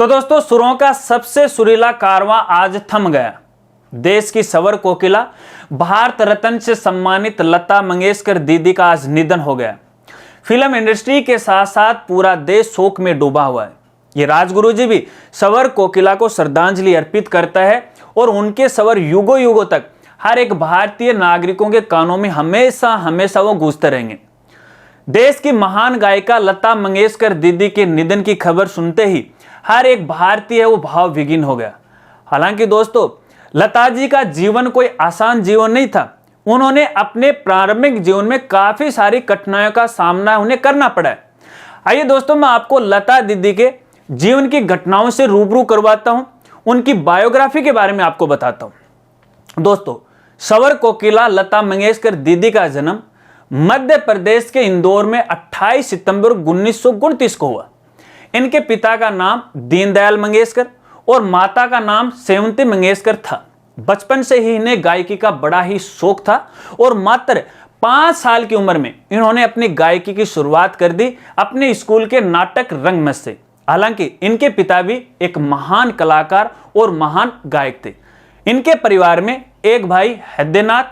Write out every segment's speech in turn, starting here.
तो दोस्तों, सुरों का सबसे सुरीला कारवां आज थम गया। देश की स्वर कोकिला, भारत रत्न से सम्मानित लता मंगेशकर दीदी का आज निधन हो गया। फिल्म इंडस्ट्री के साथ साथ पूरा देश शोक में डूबा हुआ है। ये राजगुरु जी भी स्वर कोकिला को श्रद्धांजलि अर्पित करता है और उनके स्वर युगों युगों तक हर एक भारतीय नागरिकों के कानों में हमेशा हमेशा वो गूंजते रहेंगे। देश की महान गायिका लता मंगेशकर दीदी के निधन की खबर सुनते ही हर एक भारतीय वो भाव विहीन हो गया। हालांकि दोस्तों, लता जी का जीवन कोई आसान जीवन नहीं था। उन्होंने अपने प्रारंभिक जीवन में काफी सारी कठिनाइयों का सामना उन्हें करना पड़ा है। आइए दोस्तों, मैं आपको लता दीदी के जीवन की घटनाओं से रूबरू करवाता हूं, उनकी बायोग्राफी के बारे में आपको बताता हूं। दोस्तों, स्वर कोकिला लता मंगेशकर दीदी का जन्म मध्य प्रदेश के इंदौर में 28 सितंबर 1929 को हुआ। इनके पिता का नाम दीनदयाल मंगेशकर और माता का नाम सेवंती मंगेशकर था। बचपन से ही इन्हें गायकी का बड़ा ही शौक था और मात्र 5 साल की उम्र में इन्होंने अपनी गायकी की शुरुआत कर दी अपने स्कूल के नाटक रंगमंच से। हालांकि इनके पिता भी एक महान कलाकार और महान गायक थे। इनके परिवार में एक भाई हैदनाथ,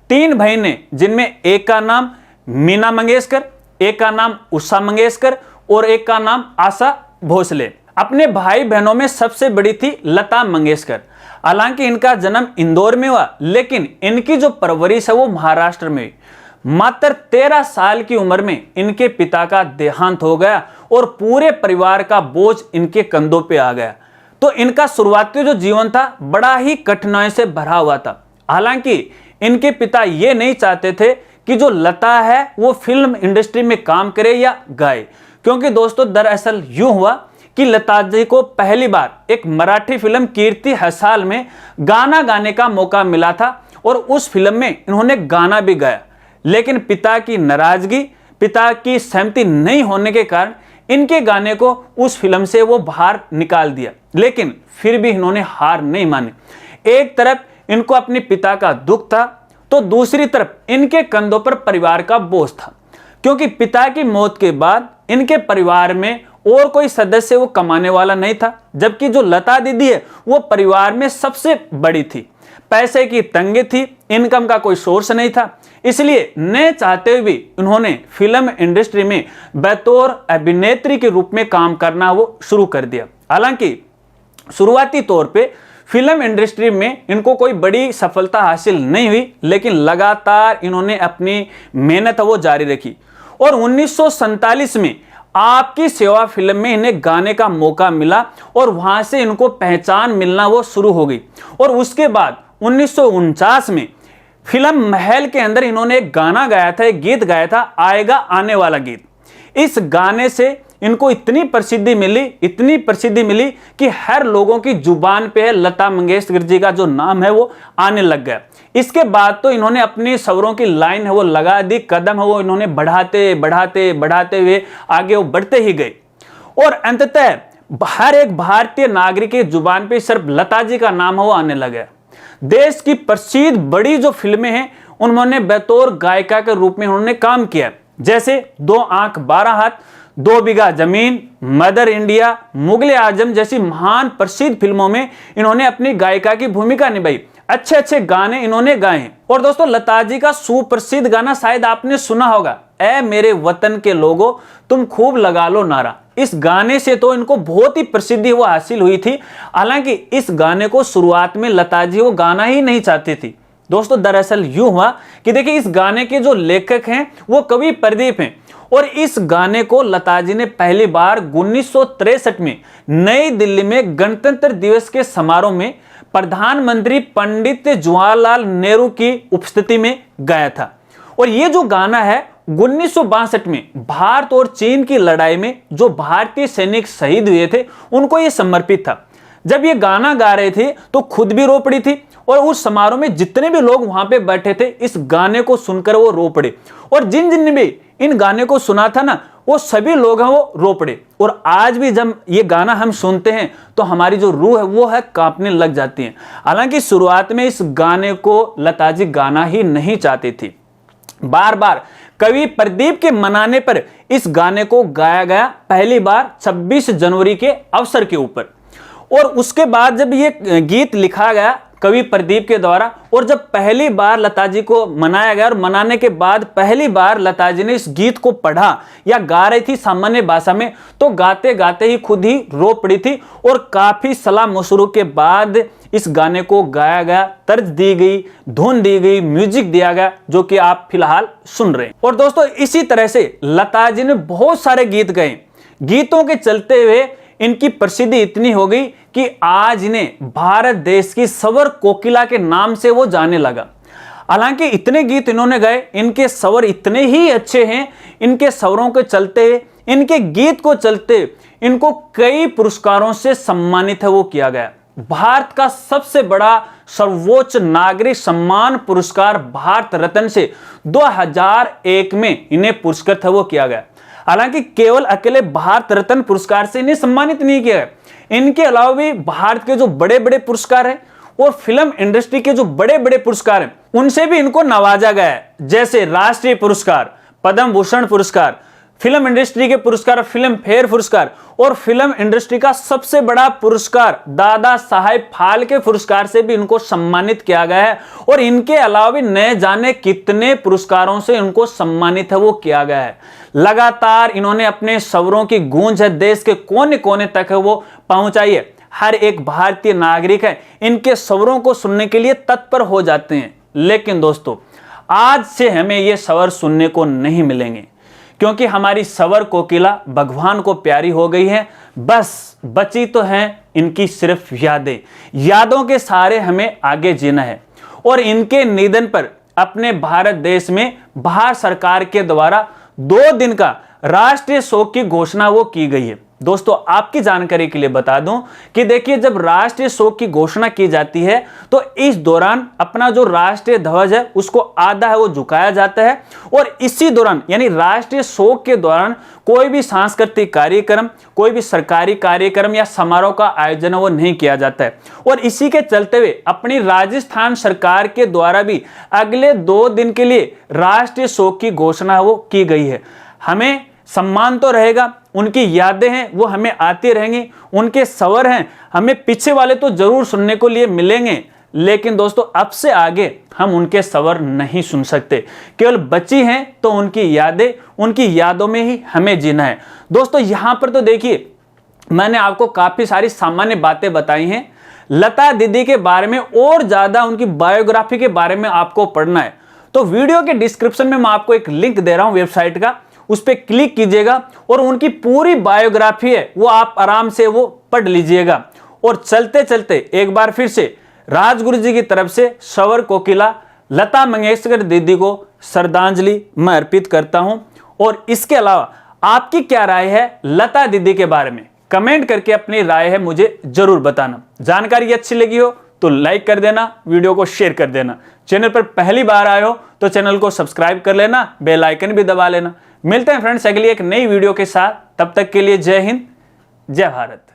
3 बहनें, जिनमें एक का नाम मीना मंगेशकर, एक का नाम उषा मंगेशकर और एक का नाम आशा भोसले। अपने भाई बहनों में सबसे बड़ी थी लता मंगेशकर। हालांकि इनका जन्म इंदौर में हुआ, लेकिन इनकी जो परवरिश है वो महाराष्ट्र में हुई। मात्र 13 साल की उम्र में इनके पिता का देहांत हो गया और पूरे परिवार का बोझ इनके कंधों पे आ गया। तो इनका शुरुआती जो जीवन था बड़ा ही कठिनाई से भरा हुआ था। हालांकि इनके पिता ये नहीं चाहते थे कि जो लता है वो फिल्म इंडस्ट्री में काम करे या गाए, क्योंकि दोस्तों दरअसल यूं हुआ कि लता जी को पहली बार एक मराठी फिल्म कीर्ति हसाल में गाना गाने का मौका मिला था और उस फिल्म में इन्होंने गाना भी गाया। लेकिन पिता की नाराजगी, पिता की सहमति नहीं होने के कारण इनके गाने को उस फिल्म से वो बाहर निकाल दिया। लेकिन फिर भी इन्होंने हार नहीं मानी। एक तरफ इनको अपने पिता का दुख था तो दूसरी तरफ इनके कंधों पर परिवार का बोझ था, क्योंकि पिता की मौत के बाद इनके परिवार में और कोई सदस्य वो कमाने वाला नहीं था, जबकि जो लता दीदी है वो परिवार में सबसे बड़ी थी। पैसे की तंगी थी, इनकम का कोई सोर्स नहीं था, इसलिए न चाहते हुए भी उन्होंने फिल्म इंडस्ट्री में बतौर अभिनेत्री के रूप में काम करना वो शुरू कर दिया। हालांकि शुरुआती तौर पे फिल्म इंडस्ट्री में इनको कोई बड़ी सफलता हासिल नहीं हुई, लेकिन लगातार इन्होंने अपनी मेहनत वो जारी रखी और 1947 में आपकी सेवा फिल्म में इन्हें गाने का मौका मिला और वहां से इनको पहचान मिलना वो शुरू हो गई। और उसके बाद 1949 में फिल्म महल के अंदर इन्होंने एक गाना गाया था, एक गीत गाया था, आएगा आने वाला गीत। इस गाने से इनको इतनी प्रसिद्धि मिली कि हर लोगों की जुबान पे है लता मंगेशकर जी का जो नाम है वो आने लग गया। इसके बाद तो इन्होंने अपनी स्वरों की लाइन है वो लगा दी, कदम है वो इन्होंने बढ़ाते हुए आगे वो बढ़ते ही गए और अंततः हर एक भारतीय नागरिक की जुबान पे सिर्फ लता जी का नाम है वो आने लगा। देश की प्रसिद्ध बड़ी जो फिल्में हैं उन्होंने बतौर गायिका के रूप में उन्होंने काम किया, जैसे 2 आंख 12 हाथ, 2 बीघा जमीन, मदर इंडिया, मुगले आजम जैसी महान प्रसिद्ध फिल्मों में इन्होंने अपनी गायिका की भूमिका निभाई। अच्छे अच्छे गाने इन्होंने गाए हैं। और दोस्तों, लता जी का सुप्रसिद्ध गाना शायद आपने सुना होगा, ऐ मेरे वतन के लोगों तुम खूब लगा लो नारा। इस गाने से तो इनको बहुत ही प्रसिद्धि वो हासिल हुई थी। हालांकि इस गाने को शुरुआत में लता जी वो गाना ही नहीं चाहती थी। दोस्तों, दरअसल यूं हुआ कि देखिए, इस गाने के जो लेखक हैं वो कवि प्रदीप हैं और इस गाने को लता जी ने पहली बार 1963 में नई दिल्ली में गणतंत्र दिवस के समारोह में प्रधानमंत्री पंडित जवाहरलाल नेहरू की उपस्थिति में गाया था। और ये जो गाना है 1962 में भारत और चीन की लड़ाई में जो भारतीय सैनिक शहीद हुए थे उनको ये समर्पित था। जब ये गाना गा रहे थे तो खुद भी रो पड़ी थी और उस समारोह में जितने भी लोग वहां पे बैठे थे इस गाने को सुनकर वो रो पड़े और जिन जिन ने भी इन गाने को सुना था ना वो सभी लोग हैं वो रो पड़े। और आज भी जब ये गाना हम सुनते हैं तो हमारी जो रूह है वो है कांपने लग जाती है। हालांकि शुरुआत में इस गाने को लता जी गाना ही नहीं चाहती थी। बार बार कवि प्रदीप के मनाने पर इस गाने को गाया गया, पहली बार 26 जनवरी के अवसर के ऊपर। और उसके बाद जब ये गीत लिखा गया कवि प्रदीप के द्वारा, और जब पहली बार लता जी को मनाया गया और मनाने के बाद पहली बार लता जी ने इस गीत को पढ़ा या गा रही थी सामान्य भाषा में, तो गाते गाते ही खुद ही रो पड़ी थी और काफी सलाह मशवरों के बाद इस गाने को गाया गया, तर्ज दी गई, धुन दी गई, म्यूजिक दिया गया, जो कि आप फिलहाल सुन रहे हैं। और दोस्तों इसी तरह से लता जी ने बहुत सारे गीत गाए। गीतों के चलते हुए इनकी प्रसिद्धि इतनी हो गई कि आज इन्हें भारत देश की स्वर कोकिला के नाम से वो जाने लगा। हालांकि इतने गीत इन्होंने गाए, इनके स्वर इतने ही अच्छे हैं, इनके स्वरों के चलते, इनके गीत को चलते इनको कई पुरस्कारों से सम्मानित है वो किया गया। भारत का सबसे बड़ा सर्वोच्च नागरिक सम्मान पुरस्कार भारत रत्न से 2001 में इन्हें पुरस्कृत है वो किया गया। हालांकि केवल अकेले भारत रत्न पुरस्कार से इन्हें सम्मानित नहीं किया गया, इनके अलावा भी भारत के जो बड़े बड़े पुरस्कार हैं और फिल्म इंडस्ट्री के जो बड़े बड़े पुरस्कार हैं उनसे भी इनको नवाजा गया है। जैसे राष्ट्रीय पुरस्कार, पद्म भूषण पुरस्कार, फिल्म इंडस्ट्री के पुरस्कार, फिल्म फेयर पुरस्कार, और फिल्म इंडस्ट्री का सबसे बड़ा पुरस्कार दादा साहेब फाल्के पुरस्कार से भी इनको सम्मानित किया गया है। और इनके अलावा भी न जाने कितने पुरस्कारों से इनको सम्मानित है वो किया गया है। लगातार इन्होंने अपने स्वरों की गूंज है देश के कोने कोने तक है वो पहुंचाई है। हर एक भारतीय नागरिक है इनके स्वरों को सुनने के लिए तत्पर हो जाते हैं। लेकिन दोस्तों आज से हमें ये स्वर सुनने को नहीं मिलेंगे, क्योंकि हमारी स्वर कोकिला भगवान को प्यारी हो गई है। बस बची तो हैं इनकी सिर्फ यादें। यादों के सहारे हमें आगे जीना है। और इनके निधन पर अपने भारत देश में भारत सरकार के द्वारा 2 दिन का राष्ट्रीय शोक की घोषणा वो की गई है। दोस्तों आपकी जानकारी के लिए बता दूं कि देखिए, जब राष्ट्रीय शोक की घोषणा की जाती है तो इस दौरान अपना जो राष्ट्रीय ध्वज है उसको आधा है वो झुकाया जाता है। और इसी दौरान यानी राष्ट्रीय शोक के दौरान कोई भी सांस्कृतिक कार्यक्रम, कोई भी सरकारी कार्यक्रम या समारोह का आयोजन वो नहीं किया जाता है। और इसी के चलते हुए अपनी राजस्थान सरकार के द्वारा भी अगले 2 दिन के लिए राष्ट्रीय शोक की घोषणा वो की गई है। हमें सम्मान तो रहेगा, उनकी यादें हैं वो हमें आती रहेंगी, उनके स्वर हैं हमें पीछे वाले तो जरूर सुनने को लिए मिलेंगे, लेकिन दोस्तों अब से आगे हम उनके स्वर नहीं सुन सकते। केवल बची हैं तो उनकी यादें, उनकी यादों में ही हमें जीना है। दोस्तों यहां पर तो देखिए मैंने आपको काफी सारी सामान्य बातें बताई हैं। लता दीदी के बारे में और ज्यादा उनकी बायोग्राफी के बारे में आपको पढ़ना है तो वीडियो के डिस्क्रिप्शन में मैं आपको एक लिंक दे रहा हूं वेबसाइट का, उस पर क्लिक कीजिएगा और उनकी पूरी बायोग्राफी है वो आप आराम से वो पढ़ लीजिएगा। और चलते चलते एक बार फिर से राजगुरु जी की तरफ से स्वर कोकिला लता मंगेशकर दीदी को श्रद्धांजलि मैं अर्पित करता हूं। और इसके अलावा आपकी क्या राय है लता दीदी के बारे में, कमेंट करके अपनी राय है मुझे जरूर बताना। जानकारी अच्छी लगी हो तो लाइक कर देना, वीडियो को शेयर कर देना। चैनल पर पहली बार आए हो तो चैनल को सब्सक्राइब कर लेना, बेल आइकन भी दबा लेना। मिलते हैं फ्रेंड्स अगली एक नई वीडियो के साथ, तब तक के लिए जय हिंद, जय भारत।